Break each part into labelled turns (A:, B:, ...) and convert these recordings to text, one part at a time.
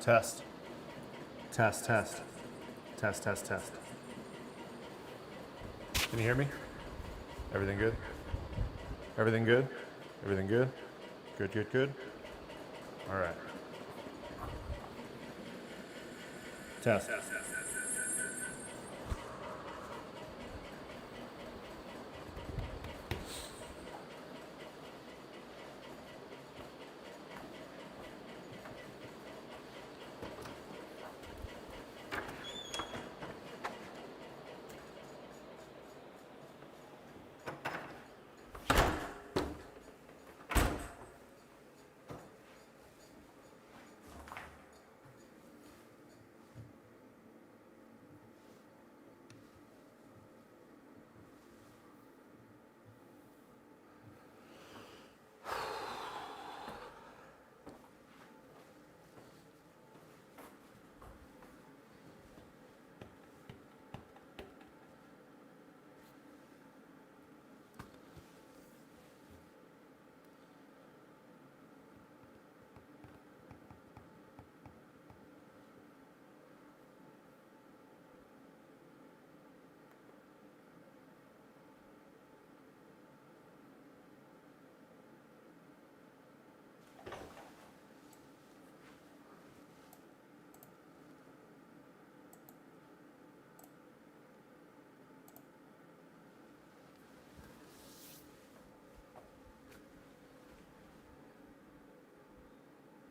A: Test. Test, test. Test, test, test. Can you hear me? Everything good? Everything good? Everything good? Good, good, good. All right. Test.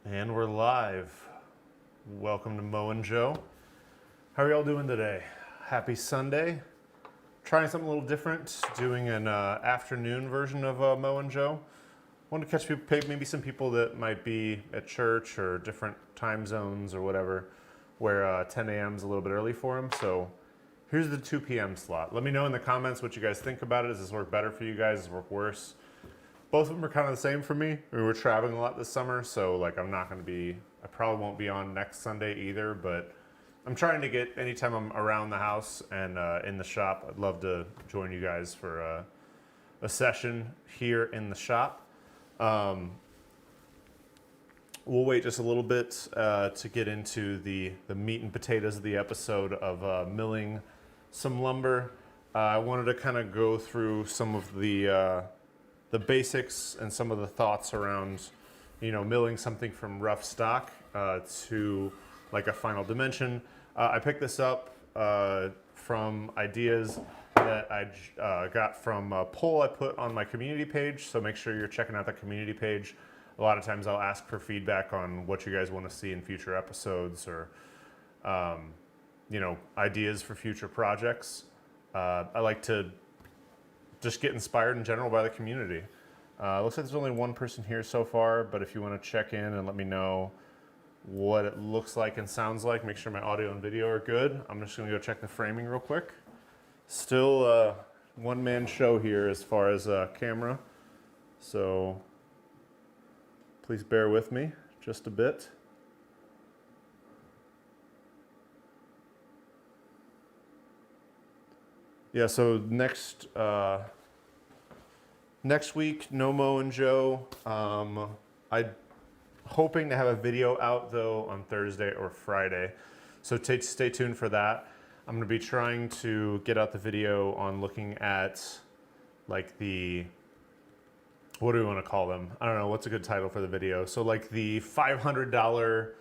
A: And we're live. Welcome to Mo and Joe. How are y'all doing today? Happy Sunday. Trying something a little different, doing an afternoon version of Mo and Joe. Wanted to catch people, maybe some people that might be at church or different time zones or whatever, where 10 a.m. is a little bit early for them. So here's the 2 p.m. slot. Let me know in the comments what you guys think about it. Does this work better for you guys? Does it work worse? Both of them are kind of the same for me. We were traveling a lot this summer, so like I'm not going to be, I probably won't be on next Sunday either, but I'm trying to get, anytime I'm around the house and in the shop, I'd love to join you guys for a session here in the shop. We'll wait just a little bit to get into the meat and potatoes of the episode of milling some lumber. I wanted to kind of go through some of the basics and some of the thoughts around, you know, milling something from rough stock to like a final dimension. I picked this up from ideas that I got from a poll I put on my community page, so make sure you're checking out the community page. A lot of times I'll ask for feedback on what you guys want to see in future episodes or, you know, ideas for future projects. I like to just get inspired in general by the community. Looks like there's only one person here so far, but if you want to check in and let me know what it looks like and sounds like, make sure my audio and video are good. I'm just going to go check the framing real quick. Still a one-man show here as far as camera, so please bear with me just a bit. Yeah, so next week, no Mo and Joe. I'm hoping to have a video out though on Thursday or Friday, so stay tuned for that. I'm going to be trying to get out the video on looking at like the, what do we want to call them? I don't know, what's a good title for the video? So like the $500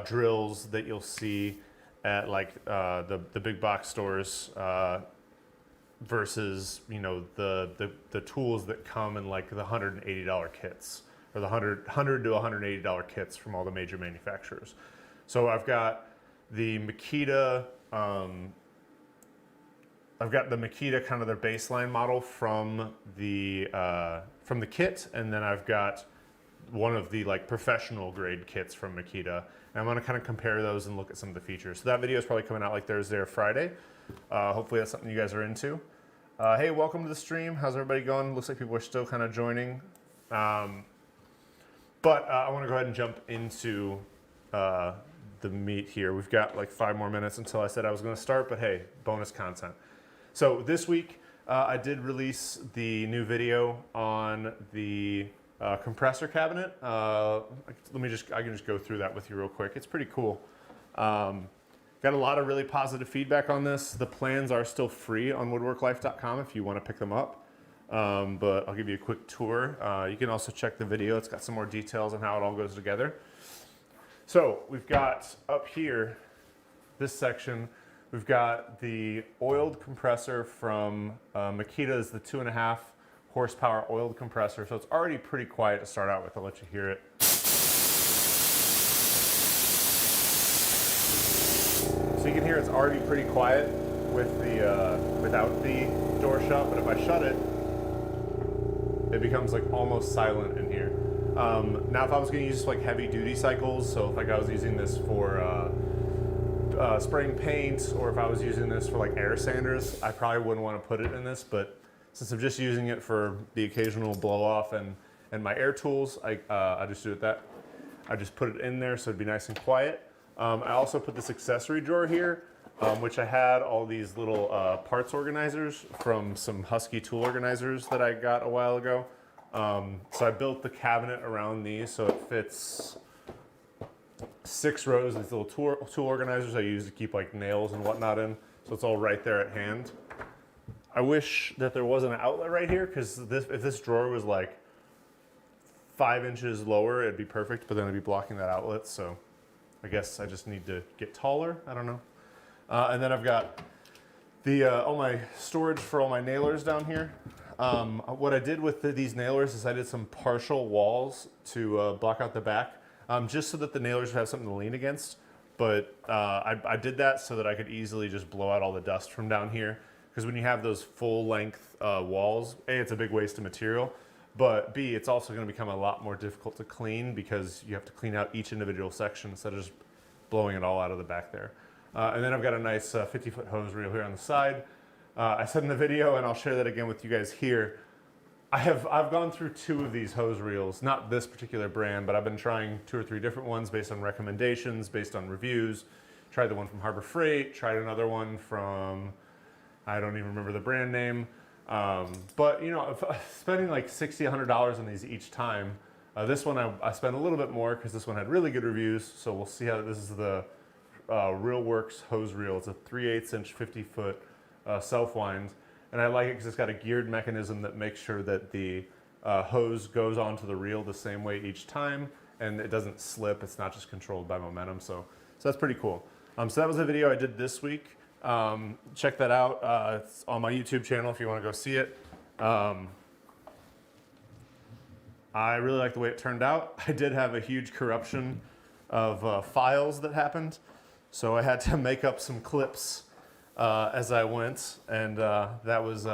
A: drills that you'll see at like the big box stores versus, you know, the tools that come in like the $180 kits or the $100 to $180 kits from all the major manufacturers. So I've got the Makita, kind of their baseline model from the kit, and then I've got one of the like professional grade kits from Makita. And I'm going to kind of compare those and look at some of the features. So that video is probably coming out like Thursday or Friday. Hopefully that's something you guys are into. Hey, welcome to the stream. How's everybody going? Looks like people are still kind of joining. But I want to go ahead and jump into the meat here. We've got like 5 more minutes until I said I was going to start, but hey, bonus content. So this week I did release the new video on the compressor cabinet. I can just go through that with you real quick. It's pretty cool. Got a lot of really positive feedback on this. The plans are still free on woodworklife.com if you want to pick them up. But I'll give you a quick tour. You can also check the video. It's got some more details on how it all goes together. So we've got up here, this section, we've got the oiled compressor from Makita's, the 2.5 horsepower oiled compressor. So it's already pretty quiet to start out with. I'll let you hear it. So you can hear it's already pretty quiet with the without the door shut, but if I shut it, it becomes like almost silent in here. Now if I was gonna use like heavy duty cycles, so if like I was using this for spraying paint, or if I was using this for like air sanders, I probably wouldn't want to put it in this, but since I'm just using it for the occasional blow off and my air tools, I just do it that. I just put it in there so it'd be nice and quiet. I also put this accessory drawer here, which I had all these little parts organizers from some Husky tool organizers that I got a while ago. So I built the cabinet around these so it fits 6 rows of these little tool organizers I use to keep like nails and whatnot in. So it's all right there at hand. I wish that there wasn't an outlet right here, because if this drawer was like 5 inches lower, it'd be perfect, but then it'd be blocking that outlet. So I guess I just need to get taller. I don't know. And then I've got the all my storage for all my nailers down here. What I did with these nailers is I did some partial walls to block out the back, just so that the nailers would have something to lean against. But I did that so that I could easily just blow out all the dust from down here. Because when you have those full length walls, A, it's a big waste of material, but B, it's also going to become a lot more difficult to clean because you have to clean out each individual section instead of just blowing it all out of the back there. And then I've got a nice 50-foot hose reel here on the side. I said in the video, and I'll share that again with you guys here, I've gone through 2 of these hose reels, not this particular brand, but I've been trying 2 or 3 different ones based on recommendations, based on reviews. Tried the one from Harbor Freight, tried another one from, I don't even remember the brand name. But you know, spending like $60, $100 on these each time. This one I spent a little bit more because this one had really good reviews. So we'll see how this is the RealWorks hose reel. It's a 3/8 inch 50-foot self-wind. And I like it because it's got a geared mechanism that makes sure that the hose goes onto the reel the same way each time. And it doesn't slip. It's not just controlled by momentum. So that's pretty cool. So that was a video I did this week. Check that out. It's on my YouTube channel if you want to go see it. I really like the way it turned out. I did have a huge corruption of files that happened, so I had to make up some clips as I went, and that was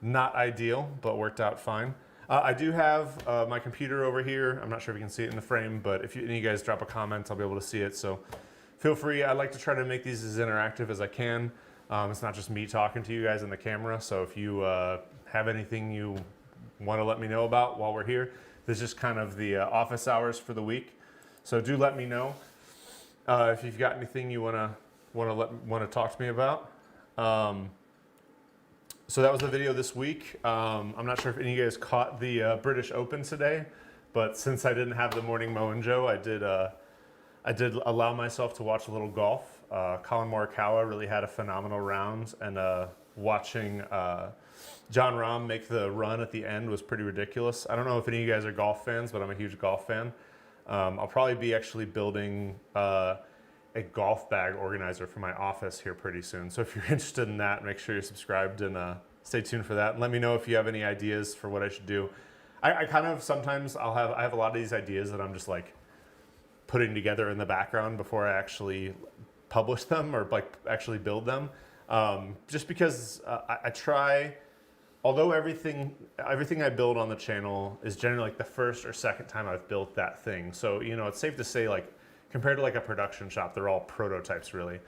A: not ideal, but worked out fine. I do have my computer over here. I'm not sure if you can see it in the frame, but if any of you guys drop a comment, I'll be able to see it. So feel free. I like to try to make these as interactive as I can. It's not just me talking to you guys in the camera. So if you have anything you want to let me know about while we're here, this is just kind of the office hours for the week. So do let me know if you've got anything you want to talk to me about. So that was the video this week. I'm not sure if any of you guys caught the British Open today, but since I didn't have the morning Mojo, I did allow myself to watch a little golf. Colin Morikawa really had a phenomenal round, and watching John Rahm make the run at the end was pretty ridiculous. I don't know if any of you guys are golf fans, but I'm a huge golf fan. I'll probably be actually building a golf bag organizer for my office here pretty soon. So if you're interested in that, make sure you're subscribed and stay tuned for that. And let me know if you have any ideas for what I should do. I kind of sometimes I have a lot of these ideas that I'm just like putting together in the background before I actually publish them or like actually build them. Just because I try, although everything I build on the channel is generally like the first or second time I've built that thing. So, you know, it's safe to say like compared to like a production shop, they're all prototypes really.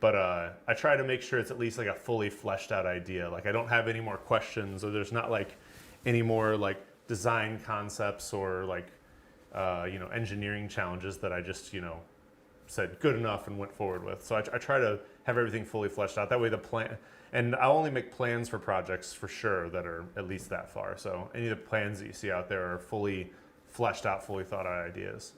A: But I try to make sure it's at least like a fully fleshed out idea. Like I don't have any more questions, or there's not like any more like design concepts or like, you know, engineering challenges that I just, you know, said good enough and went forward with. So I try to have everything fully fleshed out. That way the plan, and I only make plans for projects for sure that are at least that far. So any of the plans that you see out there are fully fleshed out, fully thought out ideas.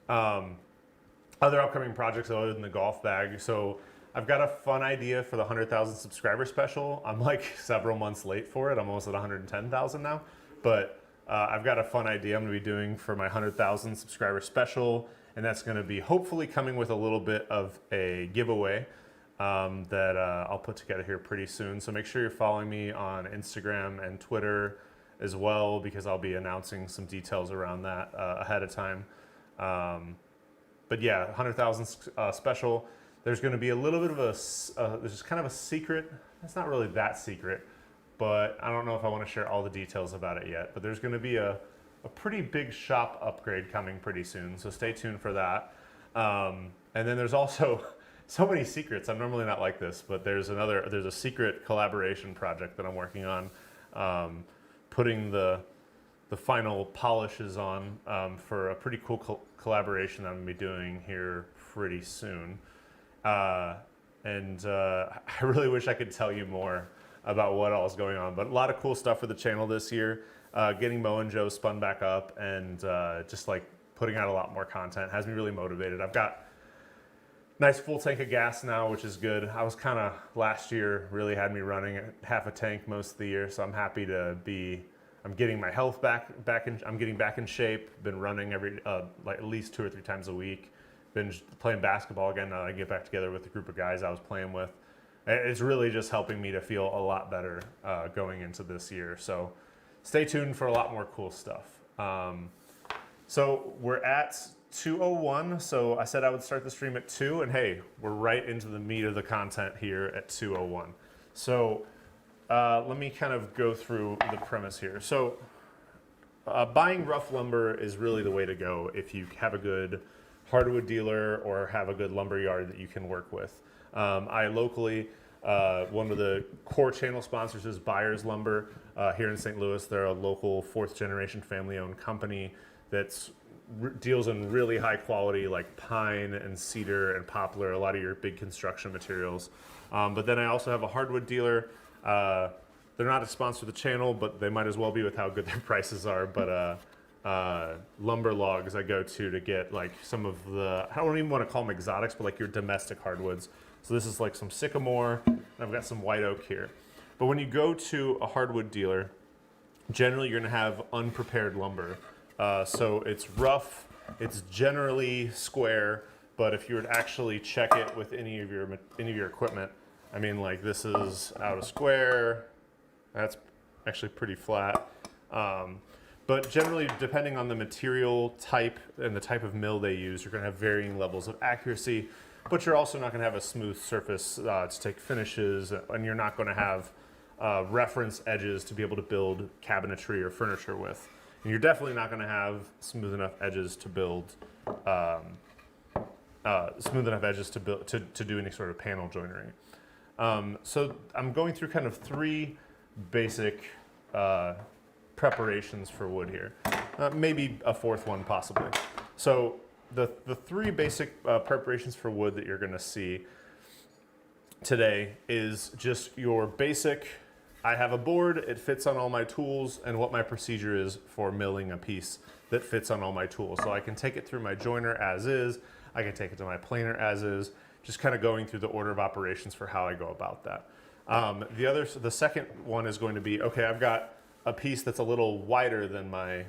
A: Other upcoming projects other than the golf bag. So I've got a fun idea for the 100,000 subscriber special. I'm like several months late for it. I'm almost at 110,000 now, but I've got a fun idea I'm gonna be doing for my 100,000 subscriber special, and that's gonna be hopefully coming with a little bit of a giveaway that I'll put together here pretty soon. So make sure you're following me on Instagram and Twitter as well, because I'll be announcing some details around that ahead of time. But yeah, 100,000 special. There's going to be a little bit of there's kind of a secret. It's not really that secret, but I don't know if I want to share all the details about it yet. But there's going to be a pretty big shop upgrade coming pretty soon, so stay tuned for that. And then there's also so many secrets. I'm normally not like this, but there's a secret collaboration project that I'm working on, putting the final polishes on for a pretty cool collaboration that I'm going to be doing here pretty soon. And I really wish I could tell you more about what all is going on, but a lot of cool stuff for the channel this year. Getting Mo and Joe spun back up and just like putting out a lot more content has me really motivated. I've got nice full tank of gas now, which is good. I was kind of, last year really had me running at half a tank most of the year, so I'm happy to be, I'm getting my health I'm getting back in shape. Been running like at least 2 or 3 times a week. Been playing basketball again now that I get back together with the group of guys I was playing with. It's really just helping me to feel a lot better going into this year. So stay tuned for a lot more cool stuff. So we're at 2:01. So I said I would start the stream at 2, and hey, we're right into the meat of the content here at 2:01. So let me kind of go through the premise here. So buying rough lumber is really the way to go if you have a good hardwood dealer or have a good lumber yard that you can work with. I locally, one of the core channel sponsors is Buyers Lumber here in St. Louis. They're a local 4th generation family owned company that deals in really high quality like pine and cedar and poplar, a lot of your big construction materials. But then I also have a hardwood dealer. They're not a sponsor of the channel, but they might as well be with how good their prices are. But Lumber Logs I go to get like some of the, I don't even want to call them exotics, but like your domestic hardwoods. So this is like some sycamore, and I've got some white oak here. But when you go to a hardwood dealer, generally you're gonna have unprepared lumber. So it's rough, it's generally square, but if you were to actually check it with any of your equipment, I mean, like this is out of square, that's actually pretty flat. But generally, depending on the material type and the type of mill they use, you're gonna have varying levels of accuracy, but you're also not gonna have a smooth surface to take finishes, and you're not gonna have reference edges to be able to build cabinetry or furniture with. And you're definitely not gonna have smooth enough edges to build, to do any sort of panel joinery. So I'm going through kind of 3 basic preparations for wood here, maybe a 4th one possibly. So the 3 basic preparations for wood that you're gonna see today is just your basic, I have a board, it fits on all my tools, and what my procedure is for milling a piece that fits on all my tools. So I can take it through my joiner as is, I can take it to my planer as is, just kind of going through the order of operations for how I go about that. The second one is going to be, okay, I've got a piece that's a little wider than my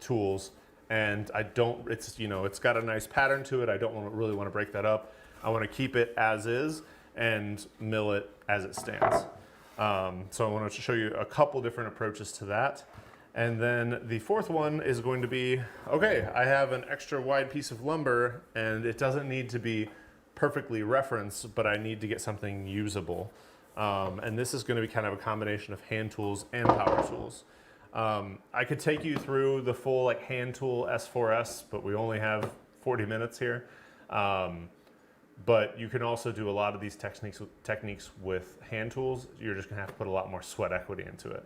A: tools, and it's got a nice pattern to it. I don't really want to break that up. I want to keep it as is and mill it as it stands. So I want to show you a couple different approaches to that. And then the 4th one is going to be, okay, I have an extra wide piece of lumber and it doesn't need to be perfectly referenced, but I need to get something usable. And this is going to be kind of a combination of hand tools and power tools. I could take you through the full like hand tool s4s, but we only have 40 minutes here. But you can also do a lot of these techniques with hand tools. You're just gonna have to put a lot more sweat equity into it.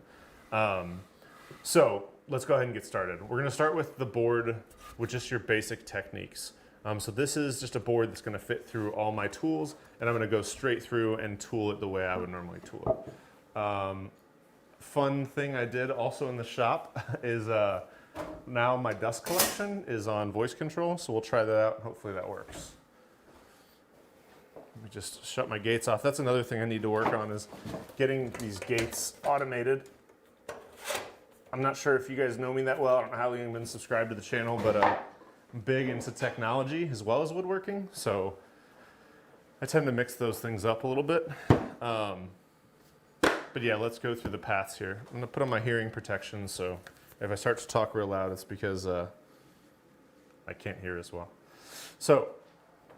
A: So let's go ahead and get started. We're going to start with the board with just your basic techniques. So this is just a board that's going to fit through all my tools, and I'm going to go straight through and tool it the way I would normally tool it. Fun thing I did also in the shop is now my dust collection is on voice control, so we'll try that out and hopefully that works. Let me just shut my gates off. That's another thing I need to work on, is getting these gates automated. I'm not sure if you guys know me that well. I don't know how long you've been subscribed to the channel, but I'm big into technology as well as woodworking, so I tend to mix those things up a little bit. But yeah, let's go through the paths here. I'm gonna put on my hearing protection, so if I start to talk real loud, it's because I can't hear as well. So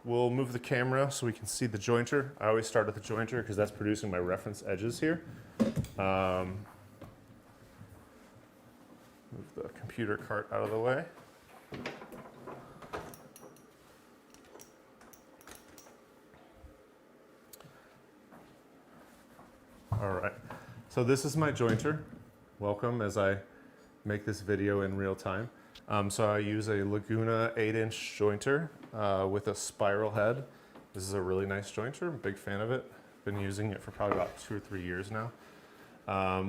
A: we'll move the camera so we can see the jointer. I always start with the jointer because that's producing my reference edges here. Move the computer cart out of the way. All right, so this is my jointer. Welcome as I make this video in real time. So I use a Laguna 8-inch jointer with a spiral head. This is a really nice jointer, I'm a big fan of it. Been using it for probably about 2 or 3 years now.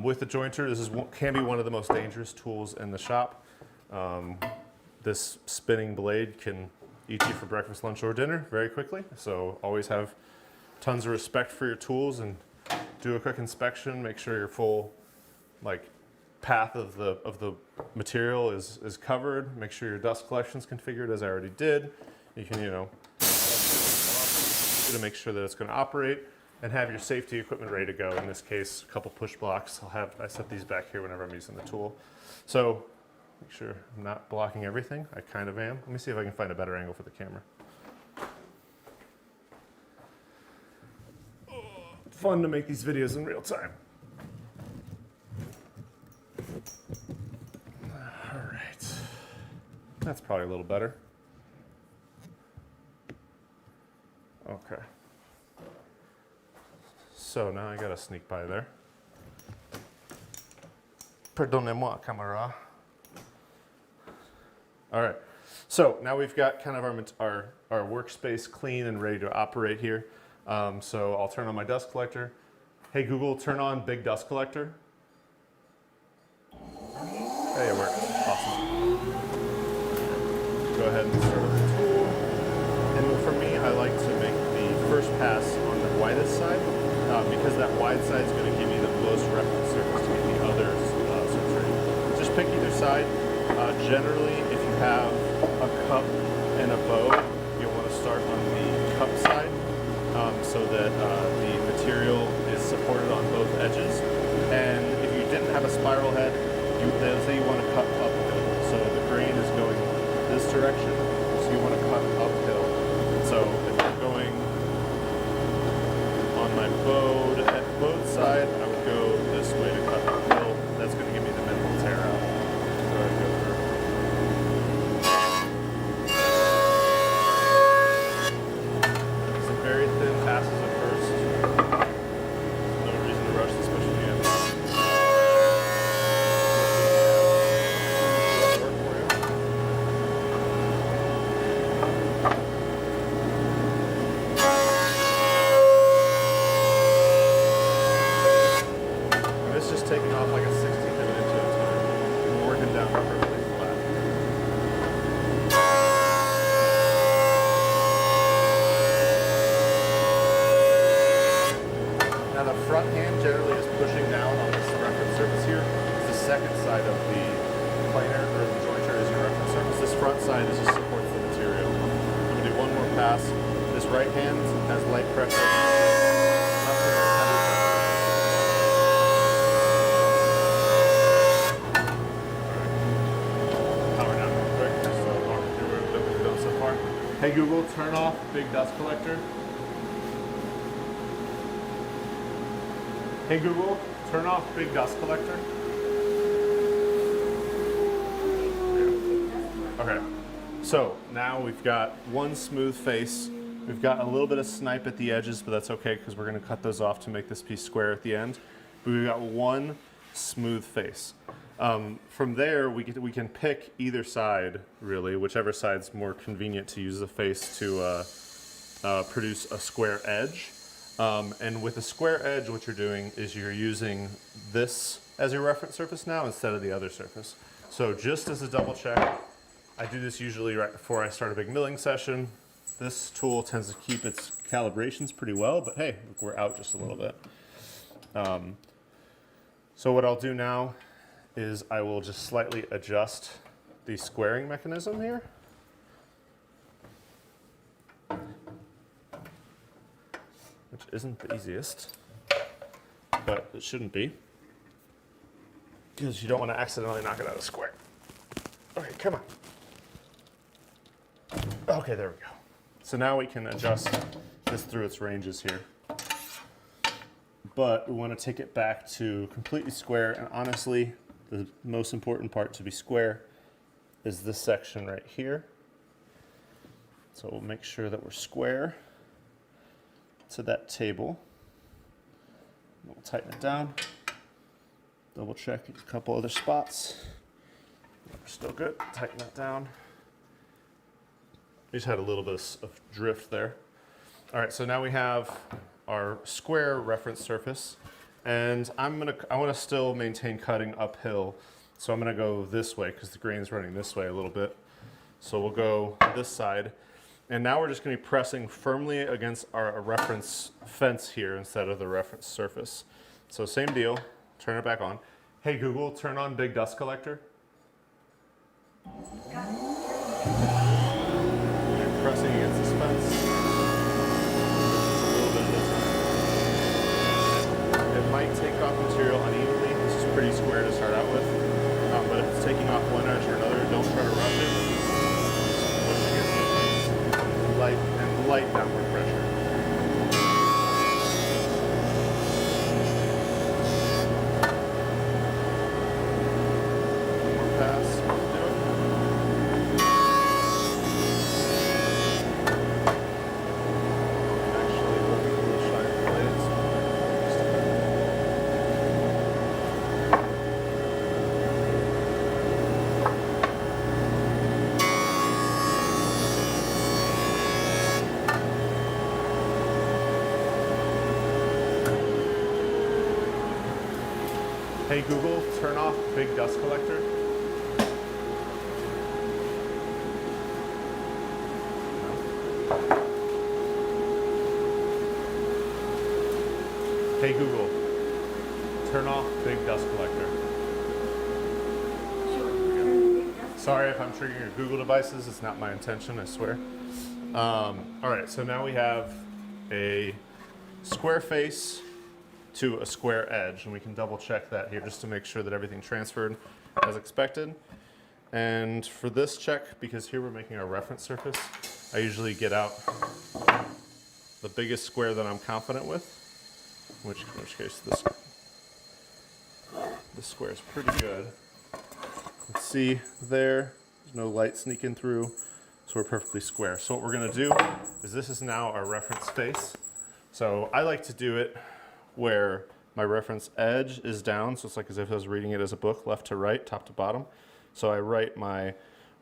A: With the jointer, this can be one of the most dangerous tools in the shop. This spinning blade can eat you for breakfast, lunch, or dinner very quickly. So always have tons of respect for your tools and do a quick inspection, make sure your full path of the material is covered, make sure your dust collection's configured as I already did. You can, to make sure that it's going to operate and have your safety equipment ready to go. In this case, a couple push blocks. I set these back here whenever I'm using the tool. So make sure I'm not blocking everything. I kind of am. Let me see if I can find a better angle for the camera. Fun to make these videos in real time. All right, that's probably a little better. Okay. So now I gotta sneak by there. Pardonnez-moi, camera. All right, so now we've got kind of our workspace clean and ready to operate here. So I'll turn on my dust collector. Hey Google, turn on big dust collector. Hey, it worked. Awesome. Go ahead and start with the tool. And for me, I like to make the first pass on the widest side because that wide side is going to give you the most reference surface to get the other surface. Just pick either side. Generally, if you have a cup and a bow, you'll want to start on the cup side. So that the material is supported on both edges. And if you didn't have a spiral head, let's say you want to cut uphill. So the grain is going this direction, so you want to cut uphill. So if I'm going on my bow at both sides, I would go this way to cut uphill. That's going to give me the minimal tear out. So I'd go through. Very thin passes at first. No reason to rush, especially again. And it's just taking off like a 16th of an inch at a time. I'm working down perfectly flat. Now the front hand generally is pushing down on this reference surface here. The second side of the planer or the jointer is your reference surface. This front side is just supports the material. I'm going to do one more pass. This right hand has light pressure. Power down real quick. Just walking through what we've done so far. Hey Google, turn off big dust collector. Hey Google, turn off big dust collector. Okay, so now we've got one smooth face. We've got a little bit of snipe at the edges, but that's okay because we're going to cut those off to make this piece square at the end. But we've got one smooth face. From there, we can pick either side, really, whichever side's more convenient to use the face to produce a square edge. And with a square edge, what you're doing is you're using this as your reference surface now instead of the other surface. So just as a double check, I do this usually right before I start a big milling session. This tool tends to keep its calibrations pretty well, but hey, look, we're out just a little bit. So what I'll do now is I will just slightly adjust the squaring mechanism here. Which isn't the easiest, but it shouldn't be, because you don't want to accidentally knock it out of square. Okay, come on. Okay, there we go. So now we can adjust this through its ranges here. But we want to take it back to completely square, and honestly, the most important part to be square is this section right here. So we'll make sure that we're square to that table. We'll tighten it down. Double check a couple other spots. We're still good. Tighten that down. We just had a little bit of drift there. All right, so now we have our square reference surface, and I want to still maintain cutting uphill, so I'm going to go this way because the grain's running this way a little bit. So we'll go this side, and now we're just going to be pressing firmly against our reference fence here instead of the reference surface. So same deal, turn it back on. Hey Google, turn on big dust collector. And pressing against this fence. It might take off material unevenly. This is pretty square to start out with. But if it's taking off one edge or another, don't try to rush it. Just push against light downward pressure. One more pass. Do it. Actually, looking for the sharp blades. Hey Google, turn off big dust collector. No. Hey Google, turn off big dust collector. Sorry if I'm triggering your Google devices, it's not my intention, I swear. All right, so now we have a square face to a square edge, and we can double check that here just to make sure that everything transferred as expected. And for this check, because here we're making our reference surface, I usually get out the biggest square that I'm confident with, in which case this square is pretty good. Let's see there, there's no light sneaking through, so we're perfectly square. So what we're gonna do is this is now our reference face. So I like to do it where my reference edge is down, so it's like as if I was reading it as a book, left to right, top to bottom. So I write my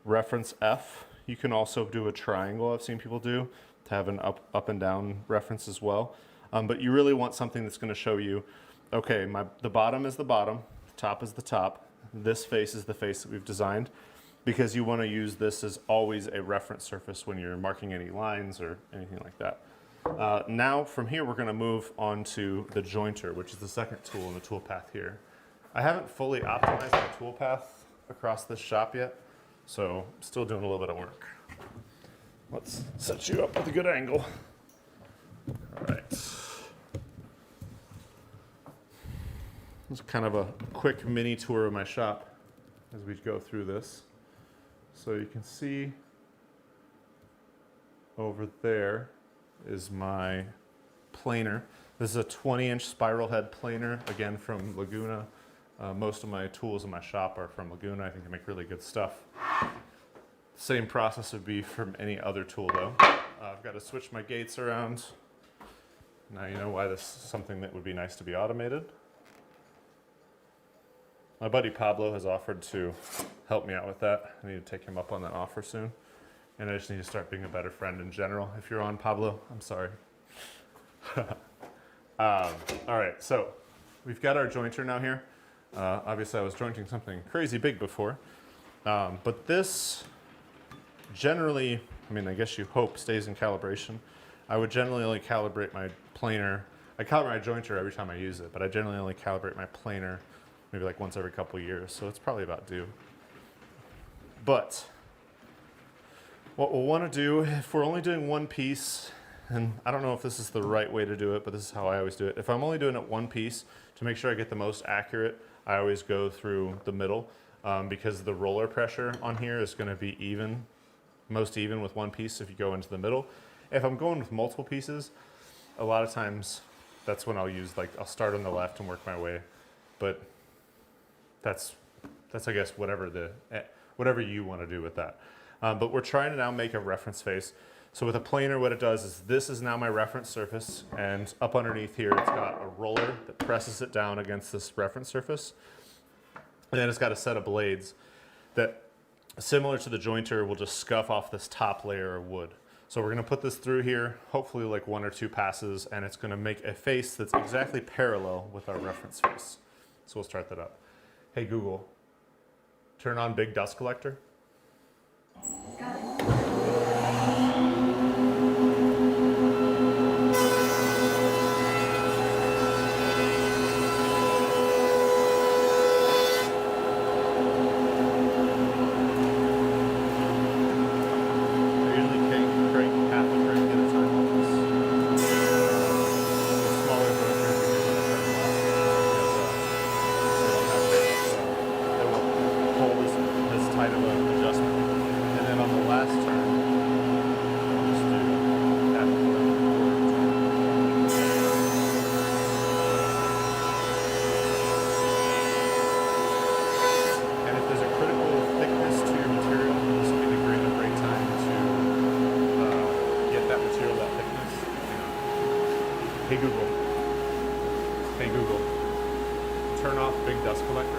A: reference F. You can also do a triangle, I've seen people do, to have an up and down reference as well. But you really want something that's gonna show you, okay, the bottom is the bottom, top is the top, this face is the face that we've designed, because you wanna use this as always a reference surface when you're marking any lines or anything like that. Now from here we're going to move on to the jointer, which is the second tool in the toolpath here. I haven't fully optimized my toolpath across this shop yet, so I'm still doing a little bit of work. Let's set you up with a good angle. All right. This is kind of a quick mini tour of my shop as we go through this. So you can see over there is my planer. This is a 20-inch spiral head planer, again from Laguna. Most of my tools in my shop are from Laguna. I think they make really good stuff. Same process would be from any other tool though. I've got to switch my gates around. Now you know why this is something that would be nice to be automated. My buddy Pablo has offered to help me out with that. I need to take him up on that offer soon. And I just need to start being a better friend in general. If you're on, Pablo, I'm sorry. All right, so we've got our jointer now here. Obviously, I was jointing something crazy big before. But this generally, I mean, I guess you hope stays in calibration. I would generally only calibrate my planer. I calibrate my jointer every time I use it, but I generally only calibrate my planer maybe like once every couple years, so it's probably about due. But what we'll want to do, if we're only doing one piece, and I don't know if this is the right way to do it, but this is how I always do it. If I'm only doing it one piece, to make sure I get the most accurate, I always go through the middle, because the roller pressure on here is going to be even, most even with one piece if you go into the middle. If I'm going with multiple pieces, a lot of times that's when I'll use, like, I'll start on the left and work my way, but that's I guess whatever you want to do with that. But we're trying to now make a reference face. So with a planer, what it does is this is now my reference surface, and up underneath here it's got a roller that presses it down against this reference surface. And then it's got a set of blades that, similar to the jointer, will just scuff off this top layer of wood. So we're going to put this through here, hopefully like 1 or 2 passes, and it's going to make a face that's exactly parallel with our reference face. So we'll start that up. Hey Google, turn on big dust collector.
B: Got it.
A: Hey Google. Hey Google. Turn off big dust collector.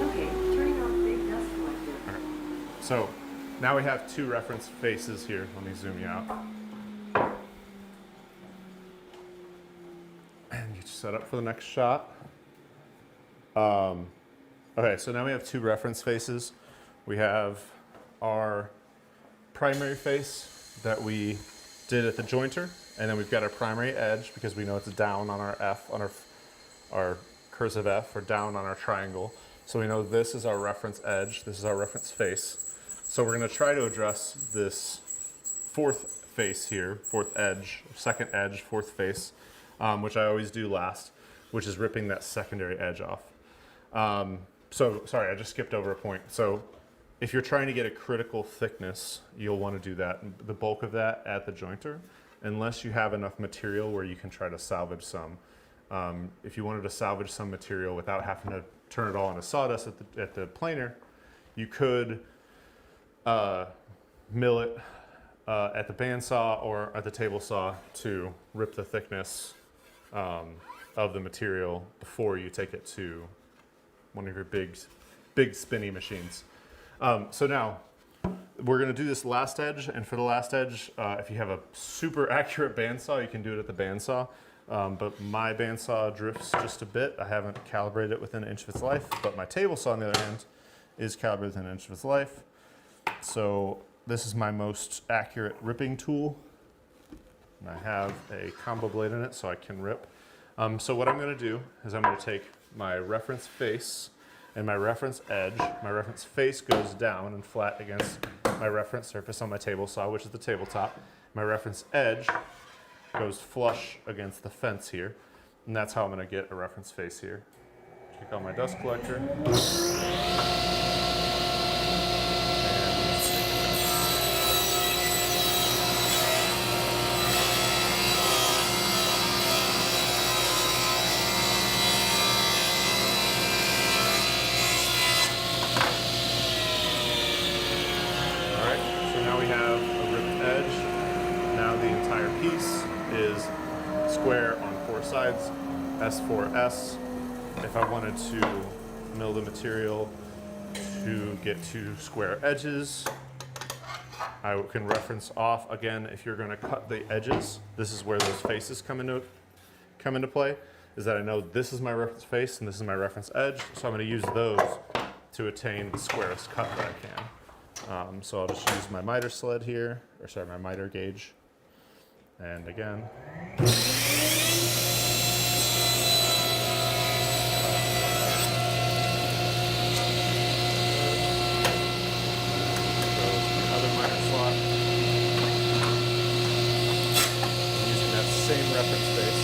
B: Okay, turning off big dust collector.
A: Okay. So now we have 2 reference faces here. Let me zoom you out. And get you set up for the next shot. Okay, so now we have 2 reference faces. We have our primary face that we did at the jointer, and then we've got our primary edge because we know it's down on our F, on our cursive F, or down on our triangle. So we know this is our reference edge, this is our reference face. So we're going to try to address this 4th face here, 4th edge, 2nd edge, 4th face, which I always do last, which is ripping that secondary edge off. So sorry, I just skipped over a point. So if you're trying to get a critical thickness, you'll want to do that, the bulk of that at the jointer, unless you have enough material where you can try to salvage some. If you wanted to salvage some material without having to turn it all into sawdust at the planer, you could mill it at the bandsaw or at the table saw to rip the thickness of the material before you take it to one of your big spinny machines. So now we're going to do this last edge, and for the last edge, if you have a super accurate bandsaw, you can do it at the bandsaw. But my bandsaw drifts just a bit. I haven't calibrated it within an inch of its life, but my table saw, on the other hand, is calibrated within an inch of its life. So this is my most accurate ripping tool. And I have a combo blade in it, so I can rip. So what I'm going to do is I'm going to take my reference face and my reference edge. My reference face goes down and flat against my reference surface on my table saw, which is the tabletop. My reference edge goes flush against the fence here, and that's how I'm going to get a reference face here. Take out my dust collector. Piece is square on 4 sides, s4s, if I wanted to mill the material to get to square edges, I can reference off again. If you're going to cut the edges, this is where those faces come into play. Is that I know this is my reference face and this is my reference edge, so I'm going to use those to attain the squarest cut that I can. So I'll just use my miter sled here, or sorry, my miter gauge, and again. Same reference base,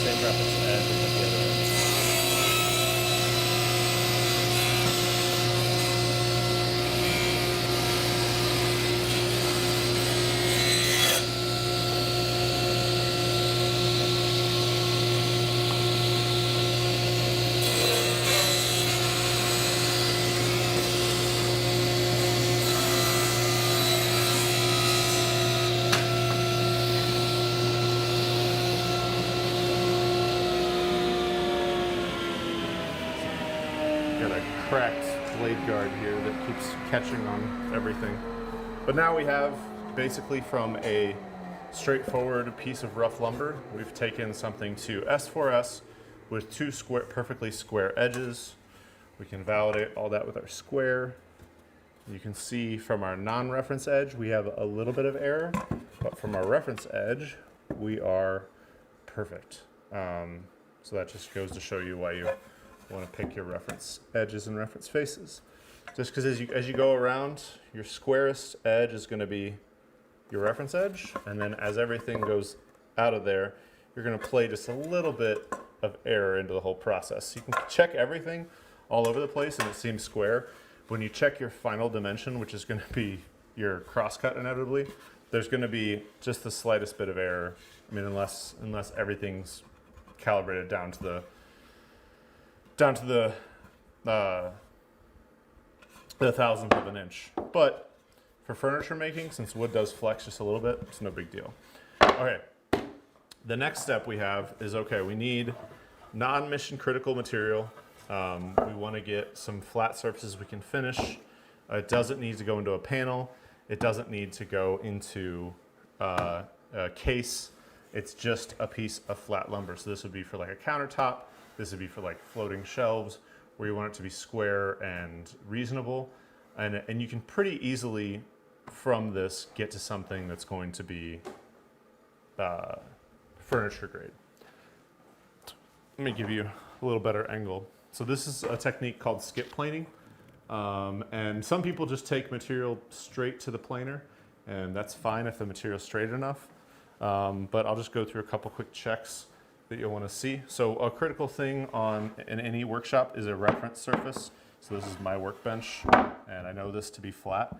A: same reference edge at the other end. Got a cracked blade guard here that keeps catching on everything. But now we have basically from a straightforward piece of rough lumber, we've taken something to S4s with two perfectly square edges. We can validate all that with our square. You can see from our non-reference edge, we have a little bit of error, but from our reference edge, we are perfect. So that just goes to show you why you want to pick your reference edges and reference faces. Just because as you go around, your squarest edge is going to be your reference edge, and then as everything goes out of there, you're going to play just a little bit of error into the whole process. You can check everything all over the place and it seems square. When you check your final dimension, which is going to be your crosscut inevitably, there's going to be just the slightest bit of error. I mean, unless everything's calibrated down to the thousandth of an inch. But for furniture making, since wood does flex just a little bit, it's no big deal. Okay, the next step we have is, okay, we need non-mission critical material. We want to get some flat surfaces we can finish. It doesn't need to go into a panel. It doesn't need to go into a case. It's just a piece of flat lumber. So this would be for like a countertop. This would be for like floating shelves where you want it to be square and reasonable. And you can pretty easily from this get to something that's going to be furniture grade. Let me give you a little better angle. So this is a technique called skip planing. And some people just take material straight to the planer, and that's fine if the material's straight enough. But I'll just go through a couple quick checks that you'll want to see. So a critical thing in any workshop is a reference surface. So this is my workbench, and I know this to be flat.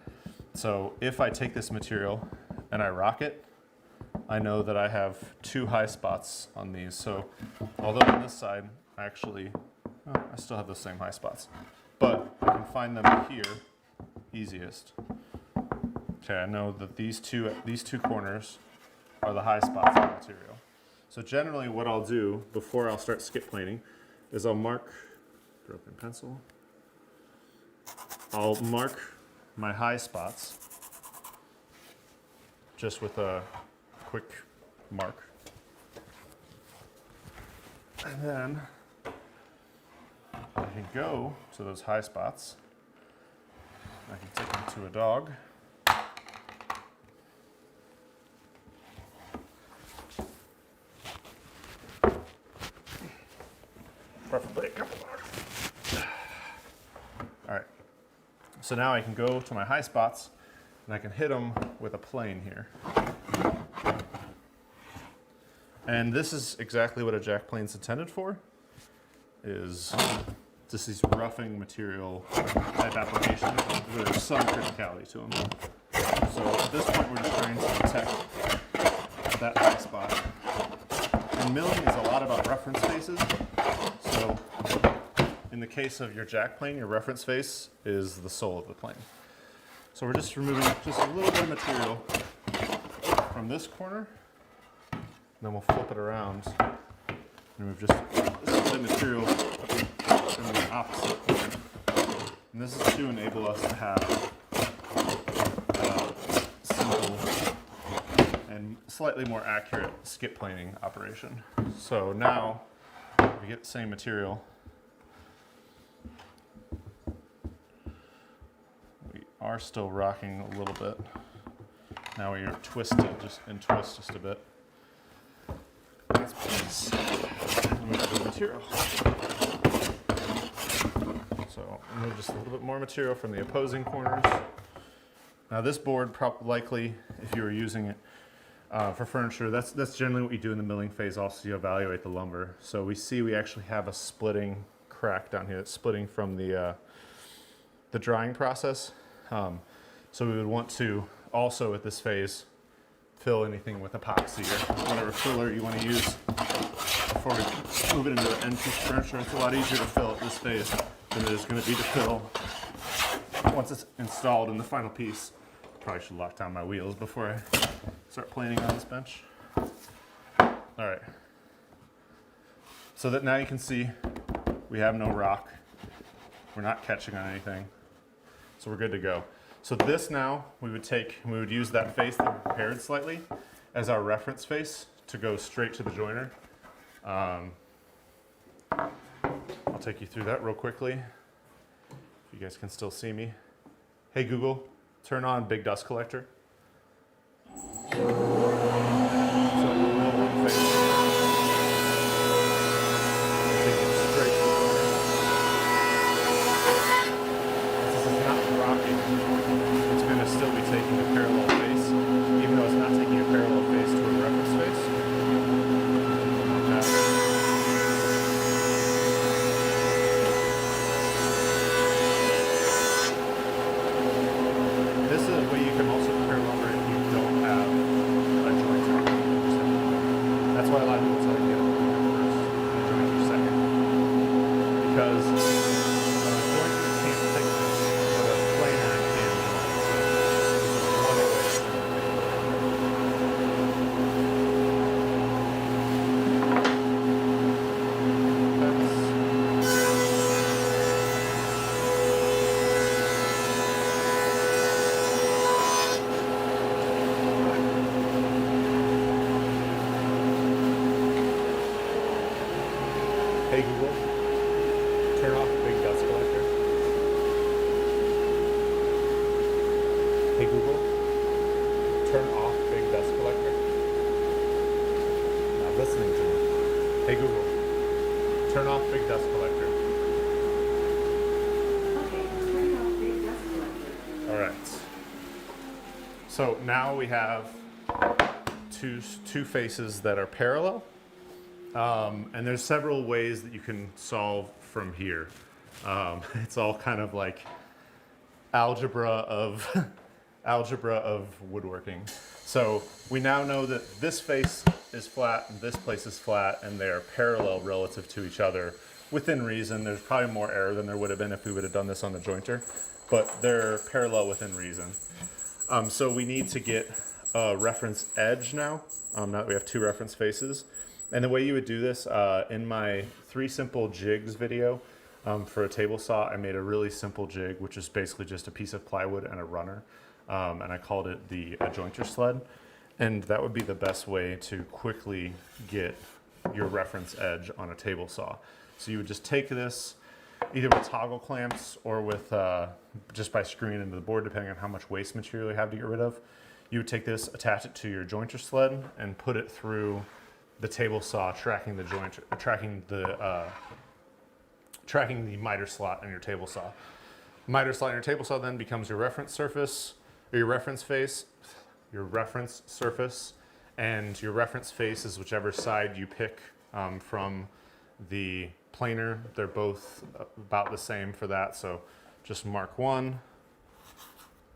A: So if I take this material and I rock it, I know that I have two high spots on these. So although on this side, I still have the same high spots, but I can find them here easiest. Okay, I know that these two corners are the high spots on the material. So generally what I'll do before I'll start skip planing is I'll mark, broken pencil, I'll mark my high spots just with a quick mark. And then I can go to those high spots. I can take them to a dog. Preferably a couple dogs. All right. So now I can go to my high spots and I can hit them with a plane here. And this is exactly what a jack plane's intended for, is just these roughing material type applications where there's some criticality to them. So at this point we're just trying to detect that high spot. And milling is a lot about reference faces. So in the case of your jack plane, your reference face is the sole of the plane. So we're just removing just a little bit of material from this corner, and then we'll flip it around And we've just the material in the opposite corner. And this is to enable us to have simple and slightly more accurate skip planing operation. So now we get the same material. We are still rocking a little bit. Now we are twisted, just a bit. Let's place the material. So remove just a little bit more material from the opposing corners. Now this board, likely, if you were using it for furniture, that's generally what you do in the milling phase. Also, you evaluate the lumber. So we actually have a splitting crack down here. It's splitting from the drying process. So we would want to also at this phase fill anything with epoxy or whatever filler you want to use before we move it into the end piece furniture. It's a lot easier to fill at this phase than it is going to be to fill once it's installed in the final piece. Probably should lock down my wheels before I start planing on this bench. All right. So that now you can see we have no rock. We're not catching on anything. So we're good to go. So this now we would use that face that we prepared slightly as our reference face to go straight to the joiner. I'll take you through that real quickly. If you guys can still see me. Hey Google, turn on big dust collector. So we'll mill one face. Take it straight to the joiner. This is not rocking. It's going to still be taking a parallel face, even though it's not taking a parallel face to a reference face. This is a way you can also prepare lumber if you don't have a jointer. That's why a lot of people tell you to get a jointer first and a jointer second. Because a jointer can't take this, but a planer can. One way. Hey Google, turn off big dust collector. Hey Google, turn off big dust collector. Not listening to me. Hey Google, turn off big dust collector.
B: Okay, turning off big dust collector.
A: All right. So now we have two faces that are parallel. And there's several ways that you can solve from here. It's all kind of like algebra of woodworking. So we now know that this face is flat and this place is flat, and they're parallel relative to each other within reason. There's probably more error than there would have been if we would have done this on the jointer, but they're parallel within reason. So we need to get a reference edge now. Now that we have two reference faces. And the way you would do this, in my 3 simple jigs video for a table saw, I made a really simple jig, which is basically just a piece of plywood and a runner. And I called it the jointer sled. And that would be the best way to quickly get your reference edge on a table saw. So you would just take this, either with toggle clamps or with just by screwing it into the board, depending on how much waste material you have to get rid of. You would take this, attach it to your jointer sled, and put it through the table saw, tracking the joint, tracking the miter slot on your table saw. Miter slot on your table saw then becomes your reference surface, or your reference face, your reference surface, and your reference face is whichever side you pick from the planer. They're both about the same for that, so just mark one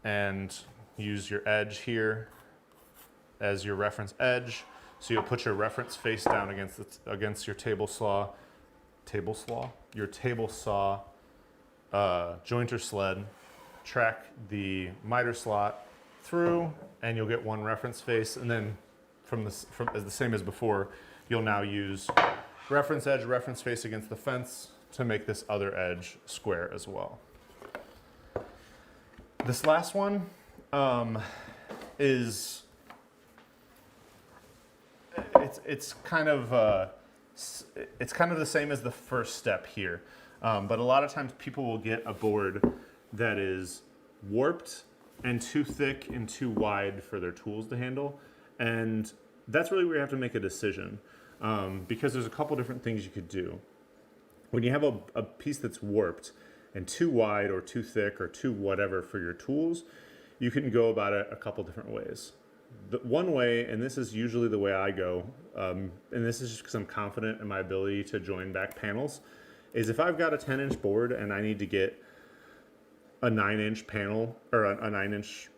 A: and use your edge here as your reference edge. So you'll put your reference face down against your table saw jointer sled, track the miter slot through, and you'll get one reference face. And then from the same as before, you'll now use reference face against the fence to make this other edge square as well. This last one is, it's kind of the same as the first step here. But a lot of times people will get a board that is warped and too thick and too wide for their tools to handle. And that's really where you have to make a decision, because there's a couple different things you could do. When you have a piece that's warped and too wide or too thick or too whatever for your tools, you can go about it a couple different ways. The one way, and this is usually the way I go, and this is just because I'm confident in my ability to join back panels, is if I've got a 10-inch board and I need to get a 9-inch panel or a 9-inch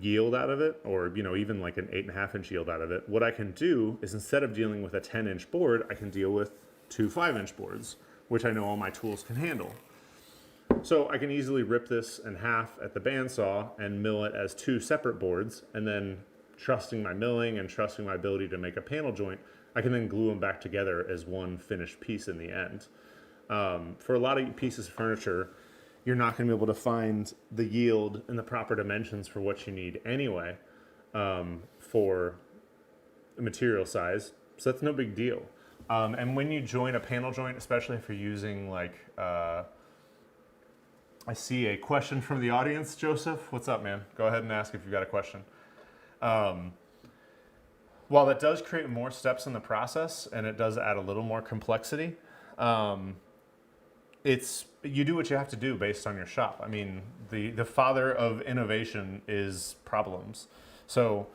A: yield out of it, or even like an 8.5-inch yield out of it, what I can do is, instead of dealing with a 10-inch board, I can deal with 2 5-inch boards, which I know all my tools can handle. So I can easily rip this in half at the bandsaw and mill it as 2 separate boards, and then trusting my milling and trusting my ability to make a panel joint, I can then glue them back together as one finished piece in the end. For a lot of pieces of furniture, you're not going to be able to find the yield and the proper dimensions for what you need anyway, for material size, so that's no big deal. And when you join a panel joint, especially if you're using like, I see a question from the audience. Joseph, what's up, man? Go ahead and ask if you've got a question. While that does create more steps in the process and it does add a little more complexity, you do what you have to do based on your shop. I mean, the father of innovation is problems. So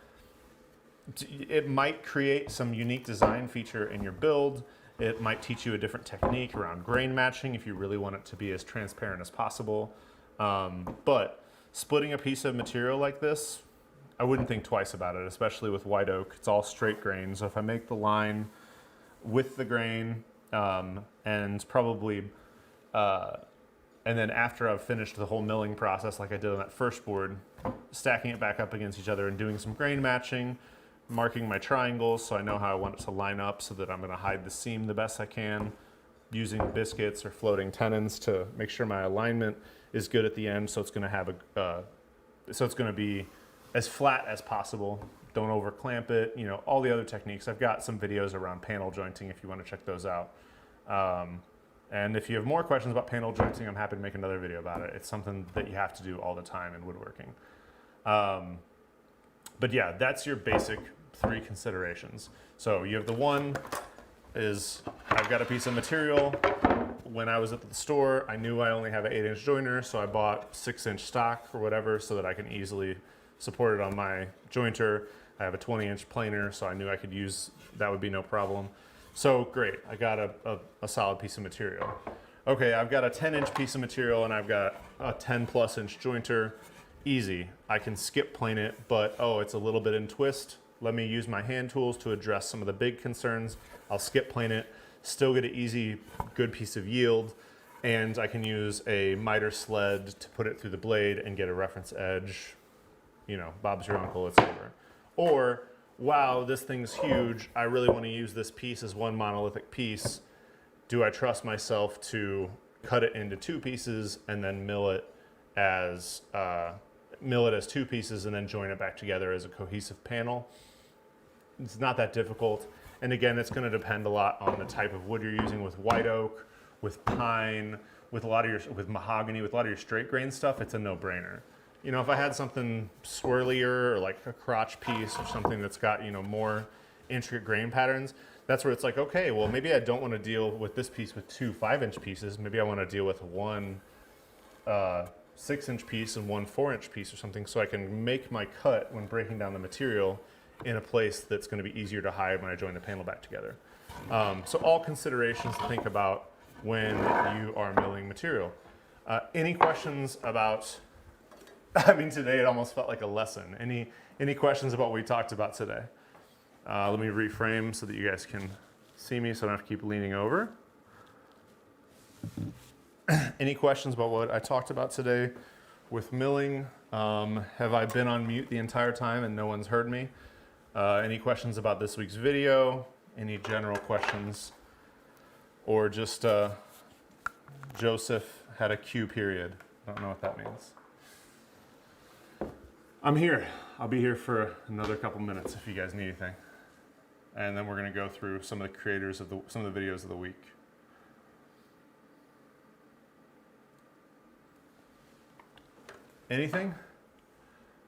A: it might create some unique design feature in your build. It might teach you a different technique around grain matching if you really want it to be as transparent as possible. But splitting a piece of material like this, I wouldn't think twice about it, especially with white oak. It's all straight grain. So if I make the line with the grain, and probably, and then after I've finished the whole milling process like I did on that first board, stacking it back up against each other and doing some grain matching, marking my triangles so I know how I want it to line up so that I'm going to hide the seam the best I can, using biscuits or floating tenons to make sure my alignment is good at the end, so it's going to have so it's going to be as flat as possible. Don't over clamp it, all the other techniques. I've got some videos around panel jointing if you want to check those out. And if you have more questions about panel jointing, I'm happy to make another video about it. It's something that you have to do all the time in woodworking. But yeah, that's your basic 3 considerations. So you have the one is, I've got a piece of material. When I was at the store, I knew I only have an 8-inch joiner, so I bought 6-inch stock or whatever so that I can easily support it on my jointer. I have a 20-inch planer, so I knew I could use, that would be no problem. So great, I got a solid piece of material. Okay, I've got a 10-inch piece of material and I've got a 10+ inch jointer. Easy, I can skip plane it, but it's a little bit in twist. Let me use my hand tools to address some of the big concerns. I'll skip plane it, still get an easy, good piece of yield, and I can use a miter sled to put it through the blade and get a reference edge. Bob's your uncle, it's over. Or, wow, this thing's huge, I really want to use this piece as one monolithic piece. Do I trust myself to cut it into 2 pieces and then mill it as 2 pieces and then join it back together as a cohesive panel? It's not that difficult. And again, it's going to depend a lot on the type of wood you're using. With white oak, with pine, with with mahogany, with a lot of your straight grain stuff, it's a no-brainer. If I had something swirlier or like a crotch piece or something that's got, more intricate grain patterns, that's where it's like, okay, well, maybe I don't want to deal with this piece with 2 5-inch pieces. Maybe I want to deal with one 6-inch piece and one 4-inch piece or something, so I can make my cut when breaking down the material in a place that's going to be easier to hide when I join the panel back together. So all considerations to think about when you are milling material. Any questions about, today it almost felt like a lesson. Any questions about what we talked about today? Let me reframe so that you guys can see me so I don't have to keep leaning over. Any questions about what I talked about today with milling? Have I been on mute the entire time and no one's heard me? Any questions about this week's video? Any general questions or just Joseph had a Q period. I don't know what that means. I'm here. I'll be here for another couple minutes if you guys need anything. And then we're going to go through some of the creators of some of the videos of the week. Anything?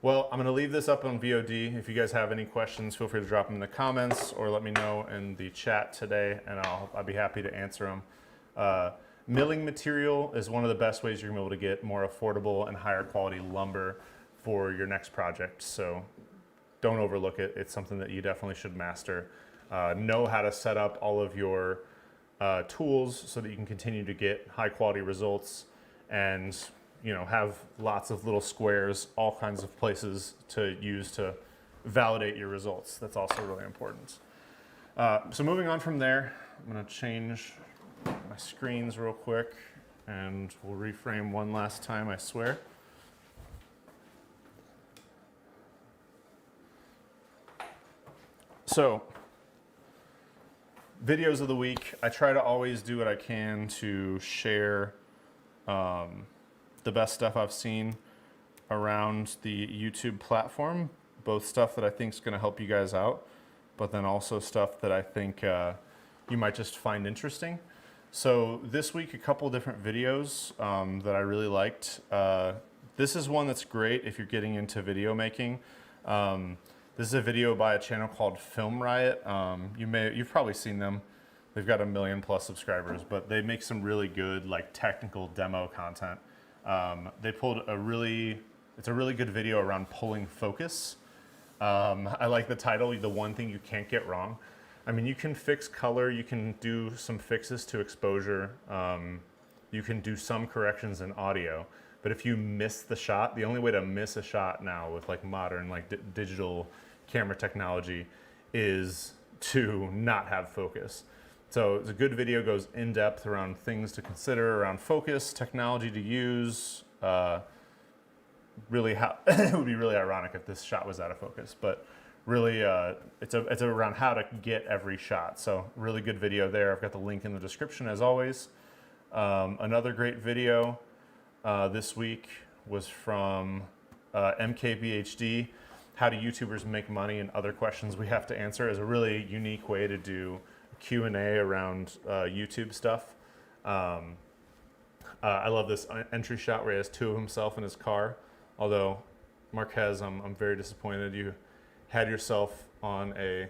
A: Well, I'm going to leave this up on VOD. If you guys have any questions, feel free to drop them in the comments or let me know in the chat today, and I'll be happy to answer them. Milling material is one of the best ways you're going to be able to get more affordable and higher quality lumber for your next project. So don't overlook it. It's something that you definitely should master. Know how to set up all of your tools so that you can continue to get high quality results, and have lots of little squares, all kinds of places to use to validate your results. That's also really important. So moving on from there, I'm going to change my screens real quick, and we'll reframe one last time, I swear. So, videos of the week. I try to always do what I can to share the best stuff I've seen around the YouTube platform, both stuff that I think is going to help you guys out, but then also stuff that I think you might just find interesting. So this week, a couple different videos that I really liked. This is one that's great if you're getting into video making. This is a video by a channel called Film Riot. You've probably seen them. They've got 1 million+ subscribers, but they make some really good technical demo content. They pulled it's a really good video around pulling focus. I like the title, The One Thing You Can't Get Wrong. I mean, you can fix color, you can do some fixes to exposure, you can do some corrections in audio, but if you miss the shot, the only way to miss a shot now with modern digital camera technology is to not have focus. So it's a good video, goes in depth around things to consider around focus, technology to use. Really, it would be really ironic if this shot was out of focus, but really, it's around how to get every shot. So really good video there. I've got the link in the description as always. Another great video this week was from MKBHD. How do YouTubers make money and other questions we have to answer is a really unique way to do Q&A around YouTube stuff. I love this entry shot where he has two of himself in his car. Although, Marquez, I'm very disappointed. You had yourself on a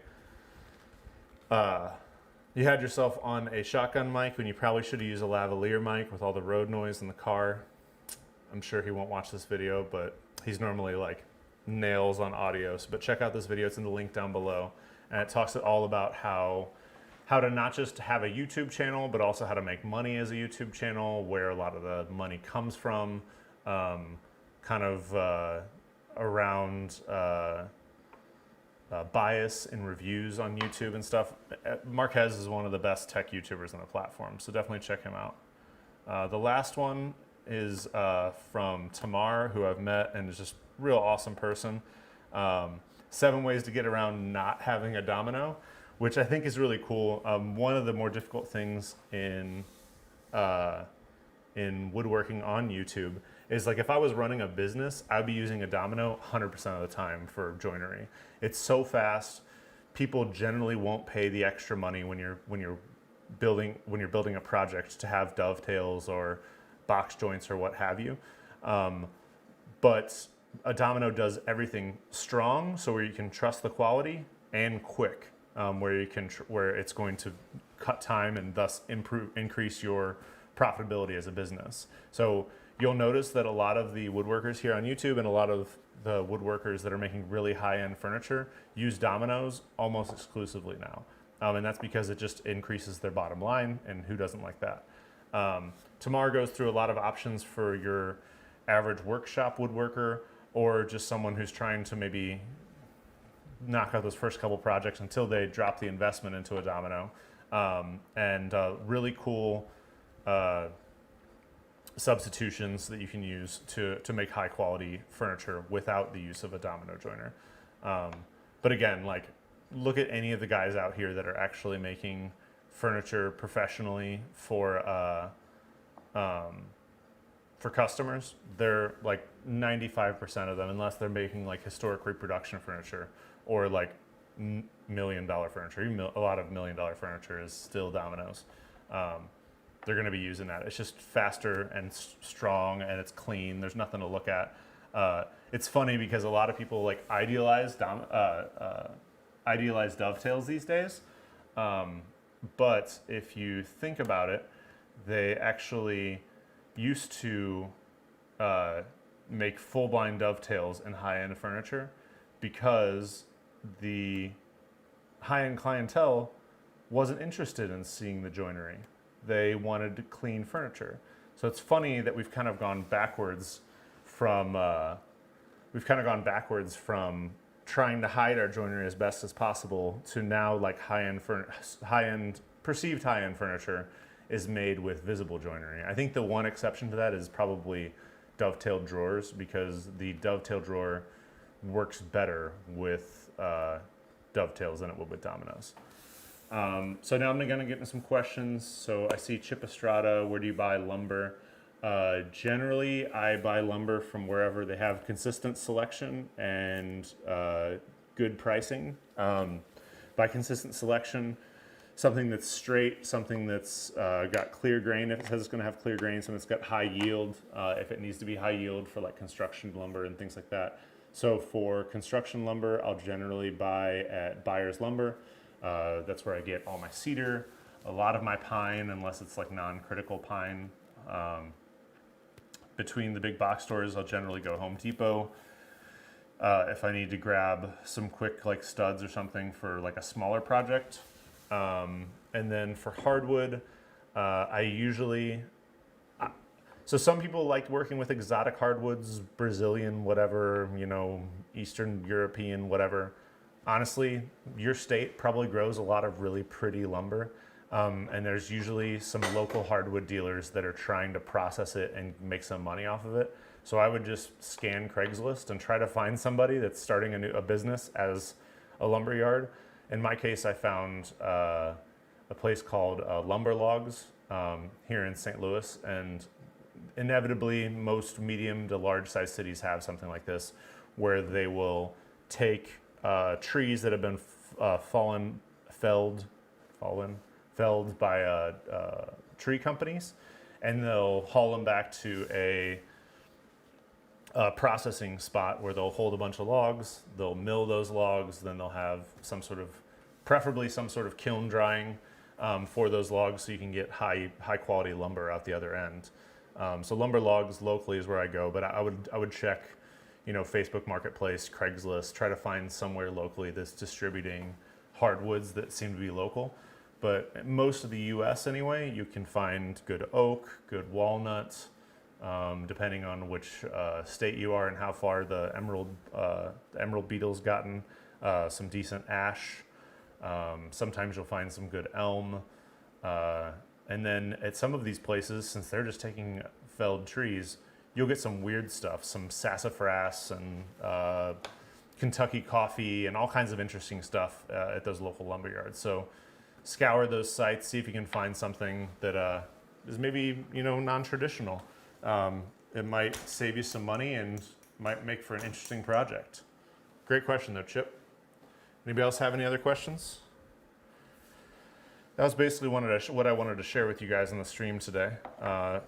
A: shotgun mic when you probably should have used a lavalier mic with all the road noise in the car. I'm sure he won't watch this video, but he's normally nails on audio. But check out this video. It's in the link down below, and it talks all about how to not just have a YouTube channel, but also how to make money as a YouTube channel, where a lot of the money comes from, around bias in reviews on YouTube and stuff. Marquez is one of the best tech YouTubers on the platform, so definitely check him out. The last one is from Tamar, who I've met and is just a real awesome person. 7 ways to get around not having a domino, which I think is really cool. One of the more difficult things in woodworking on YouTube is if I was running a business, I'd be using a domino 100% of the time for joinery. It's so fast. People generally won't pay the extra money when you're building a project to have dovetails or box joints or what have you. But a domino does everything strong, so where you can trust the quality, and quick, where it's going to cut time and thus increase your profitability as a business. So you'll notice that a lot of the woodworkers here on YouTube and a lot of the woodworkers that are making really high-end furniture use dominoes almost exclusively now. And that's because it just increases their bottom line, and who doesn't like that? Tamar goes through a lot of options for your average workshop woodworker, or just someone who's trying to maybe knock out those first couple projects until they drop the investment into a domino. Really cool substitutions that you can use to make high quality furniture without the use of a domino joiner. But again, look at any of the guys out here that are actually making furniture professionally for customers, they're like 95% of them, unless they're making like historic reproduction furniture or like $1 million furniture. Even a lot of $1 million furniture is still dominoes. They're going to be using that. It's just faster and strong, and it's clean. There's nothing to look at. It's funny because a lot of people like idealize dovetails these days. But if you think about it, they actually used to make full blind dovetails in high-end furniture because the high-end clientele wasn't interested in seeing the joinery. They wanted clean furniture. So it's funny that we've kind of gone backwards from trying to hide our joinery as best as possible to now like perceived high-end furniture is made with visible joinery. I think the one exception to that is probably dovetailed drawers, because the dovetail drawer works better with dovetails than it would with dominoes. So now I'm gonna get into some questions. So I see Chip Estrada, where do you buy lumber? Generally, I buy lumber from wherever they have consistent selection and good pricing. By consistent selection, something that's straight, something that's got clear grain if it says it's going to have clear grain, something that's got high yield if it needs to be high yield for like construction lumber and things like that. So for construction lumber, I'll generally buy at Buyer's Lumber. That's where I get all my cedar, a lot of my pine, unless it's like non-critical pine. Between the big box stores, I'll generally go Home Depot. If I need to grab some quick like studs or something for like a smaller project. And then for hardwood, so some people like working with exotic hardwoods, Brazilian, whatever, Eastern European, whatever. Honestly, your state probably grows a lot of really pretty lumber. And there's usually some local hardwood dealers that are trying to process it and make some money off of it. So I would just scan Craigslist and try to find somebody that's starting a business as a lumber yard. In my case, I found a place called Lumber Logs here in St. Louis, and inevitably most medium to large size cities have something like this, where they will take trees that have been felled by tree companies, and they'll haul them back to a processing spot where they'll hold a bunch of logs, they'll mill those logs, then they'll have preferably some sort of kiln drying for those logs, so you can get high quality lumber out the other end. So Lumber Logs locally is where I go, but I would check, Facebook Marketplace, Craigslist, try to find somewhere locally that's distributing hardwoods that seem to be local. But most of the U.S. anyway, you can find good oak, good walnut, depending on which state you are and how far the emerald beetle's gotten, some decent ash. Sometimes you'll find some good elm. And then at some of these places, since they're just taking felled trees, you'll get some weird stuff, some sassafras and Kentucky coffee and all kinds of interesting stuff at those local lumber yards. So scour those sites, see if you can find something that is maybe, non-traditional. It might save you some money and might make for an interesting project. Great question though, Chip. Anybody else have any other questions? That was basically what I wanted to share with you guys on the stream today. It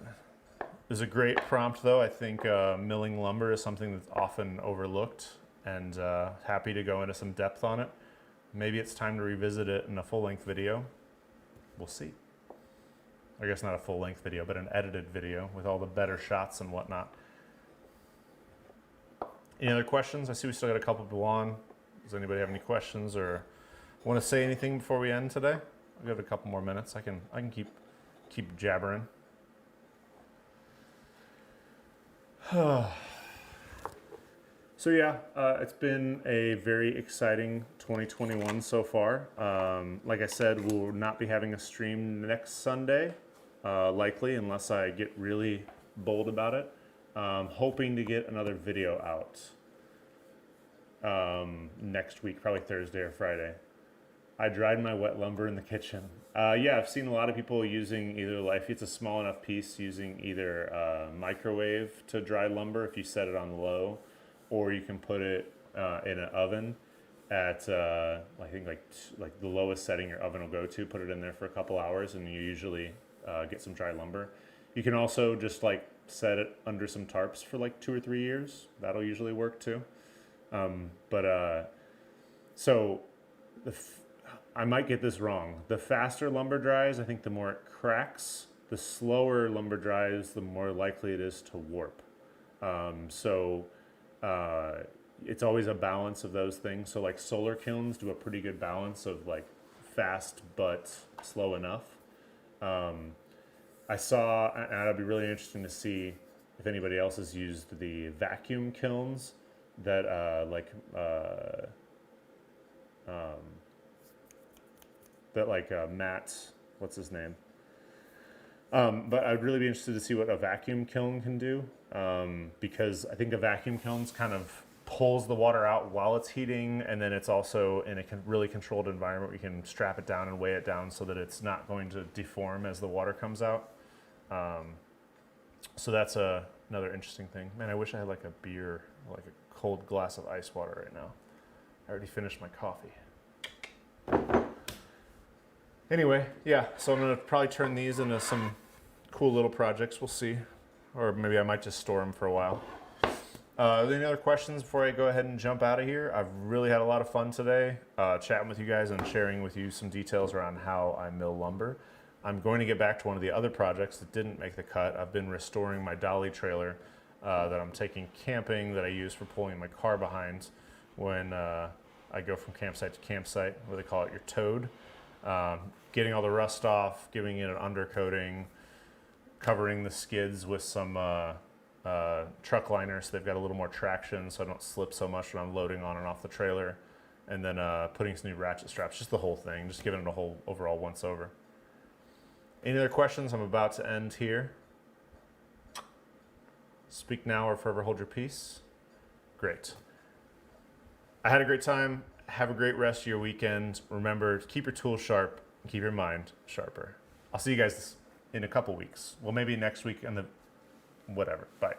A: was a great prompt though. I think milling lumber is something that's often overlooked, and happy to go into some depth on it. Maybe it's time to revisit it in a full-length video. We'll see. I guess not a full-length video, but an edited video with all the better shots and whatnot. Any other questions? I see we still got a couple people on. Does anybody have any questions or want to say anything before we end today? I'll give it a couple more minutes. I can keep jabbering. So yeah, it's been a very exciting 2021 so far. Like I said, we'll not be having a stream next Sunday, likely, unless I get really bold about it. Hoping to get another video out next week, probably Thursday or Friday. I dried my wet lumber in the kitchen. Yeah, I've seen a lot of people using either, like, if it's a small enough piece, using either microwave to dry lumber if you set it on low, or you can put it in an oven at I think like the lowest setting your oven will go to. Put it in there for a couple hours, and you usually get some dry lumber. You can also just like set it under some tarps for like 2 or 3 years. That'll usually work too. So I might get this wrong. The faster lumber dries, I think the more it cracks. The slower lumber dries, the more likely it is to warp. It's always a balance of those things. So like solar kilns do a pretty good balance of like fast but slow enough. I saw, and it'd be really interesting to see if anybody else has used the vacuum kilns that Matt, what's his name? But I'd really be interested to see what a vacuum kiln can do, because I think a vacuum kiln's kind of pulls the water out while it's heating, and then it's also in a really controlled environment where you can strap it down and weigh it down so that it's not going to deform as the water comes out. So that's another interesting thing. Man, I wish I had like a beer, like a cold glass of ice water right now. I already finished my coffee. Anyway, yeah, so I'm gonna probably turn these into some cool little projects. We'll see. Or maybe I might just store them for a while. Any other questions before I go ahead and jump out of here? I've really had a lot of fun today, chatting with you guys and sharing with you some details around how I mill lumber. I'm going to get back to one of the other projects that didn't make the cut. I've been restoring my dolly trailer that I'm taking camping, that I use for pulling my car behind when I go from campsite to campsite, where they call it your toad. Getting all the rust off, giving it an undercoating, covering the skids with some truck liners so they've got a little more traction so I don't slip so much when I'm loading on and off the trailer, and then putting some new ratchet straps, just the whole thing, just giving it a whole overall once over. Any other questions? I'm about to end here. Speak now or forever hold your peace. Great. I had a great time. Have a great rest of your weekend. Remember to keep your tools sharp and keep your mind sharper. I'll see you guys in a couple weeks. Well, maybe next week and whatever. Bye.